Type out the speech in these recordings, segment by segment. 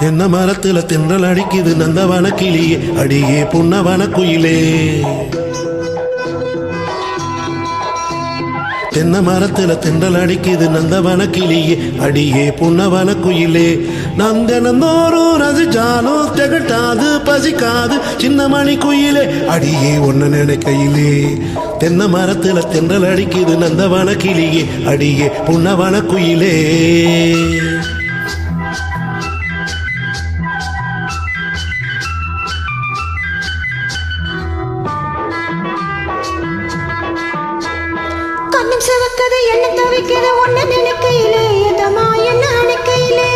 தென்ன மரத்துல தென்றல் அடிக்குது நந்தவன கிளியே அடியே புன்னவன குயிலே. தென்ன மரத்துல தென்றல் அடிக்குது நந்தவன கிளியே அடியே புன்னவன குயிலே. நந்தனந்தோறும் ரசிச்சாலும் திகட்டாது பசிக்காது சின்ன மணி குயிலே அடியே ஒன்ன நினைக்கையிலே. தென்ன மரத்துல தென்றல் அடிக்குது நந்தவன கிளியே அடியே புன்னவன குயிலே. கண்ணம் சிவக்குது என்ன தவிக்குது ஒன்ன நினைக்கையிலே எதமா என்ன அணைக்கையிலே.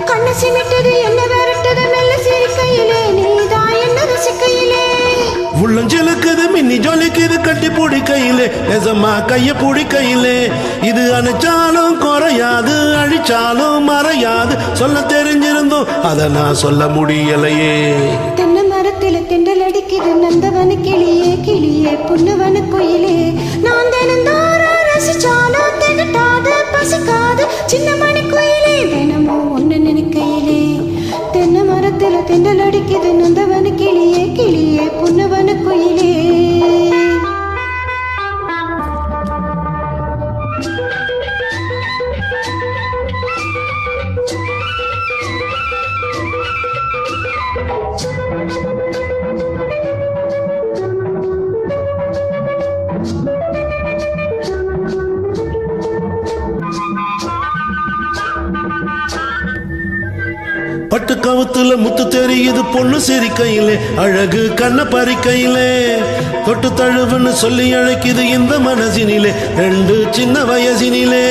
கண்ண சிமிட்டது என்ன விரட்டுது மெல்ல சிரிக்கையிலே நீதான் என்ன ரசிக்கையிலே. உள்ளஞ்சலுக்குது மின்னி ஜொலிக்குது கட்டி பிடிக்கையிலே நெசமா கைய பிடிக்கையிலே. இது அணைச்சாலும் குறையாது அழிச்சாலும் மறையாது சொல்ல தெரிஞ்சிருந்தோம் அதை நான் சொல்ல முடியலையே. தென்னை மரத்தில தென்றல் அடிக்குது நந்தவன கிளியே கிளியே புன்னவன குயிலே. நான் தினந்தோறும் ரசிச்சாலும் திகட்டாது பசிக்காது சின்ன மணி குயிலே தினமும் ஒன்னு நினைக்கையிலே. தென்னை மரத்தில தென்றல் அடிக்குது நந்தவன கிளியே கிளியே புன்னவன குயிலே. பட்டு கவுத்துல முத்து தெரியுது பொண்ணு சிரிக்கையிலே அழகு கண்ண பறிக்கையிலே. தொட்டு தழுவுன்னு சொல்லி அழைக்குது இந்த மனசினிலே ரெண்டு சின்ன வயசினிலே.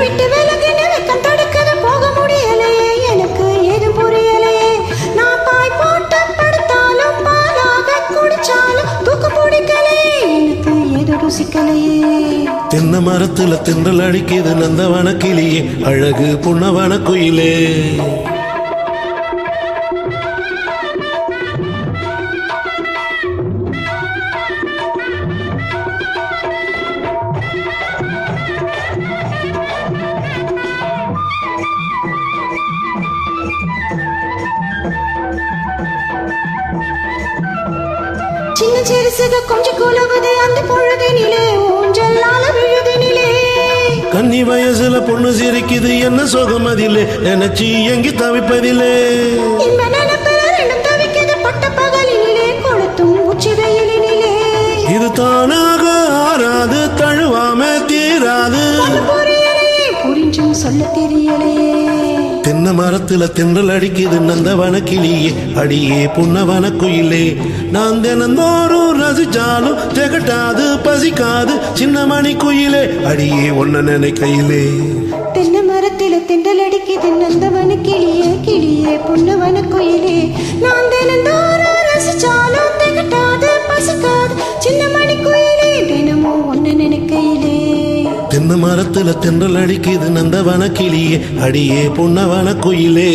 விட்டு விலகின வெக்கம் தடுக்குது போக முடியலையே எனக்கு ஏது புரியலையே. நான் பாய் போட்டு படுத்தாலும் பாலாக குடிச்சாலும் தூக்க பிடிக்கலையே எனக்கு ஏது ருசிக்கலையே. தென்ன மரத்துல தென்றல் அடிக்குது நந்தவன கிளியே அழகு புன்னவன குயிலே. சின்ன சிறுசுக கொஞ்சம் குலவுது அந்த பொழுதினிலே ஊஞ்சல்லால விழுதினிலே. கன்னி வயசுல பொண்ணு சிரிக்குது என்ன சோகம் அதிலே நினைச்சி எங்கி தவிப்பதிலே. இன்ப நினைப்பில ரெண்டும் தவிக்குது பட்ட பகலினிலே கொளுத்தும் உச்சி வெயிலினிலே. இது தானாக ஆறாது தழுவாம தீராது புரியலையே புரிஞ்சும் சொல்ல தெரியலையே. தென்ன மரத்துல தென்றல் அடிக்குது நந்தவன கிளியே அடியே புன்னவன குயிலே. நான் தினந்தோறும் ரசிச்சாலும் திகட்டாது பசிக்காது சின்ன மணி குயிலே அடியே ஒன்ன நினைக்கையிலே. தென்னை மரத்தில தென்றல் அடிக்குது நந்தவன கிளியே கிளியே புன்னவன குயிலே. நான் தினந்தோறும் ரசிச்சாலும் திகட்டாது பசிக்காது சின்ன மணி குயிலே தினமும் ஒன்னு நினைக்கையிலே. தென்ன மரத்துல தென்றல் அடிக்குது நந்தவன கிளியே அடியே புன்னவன குயிலே.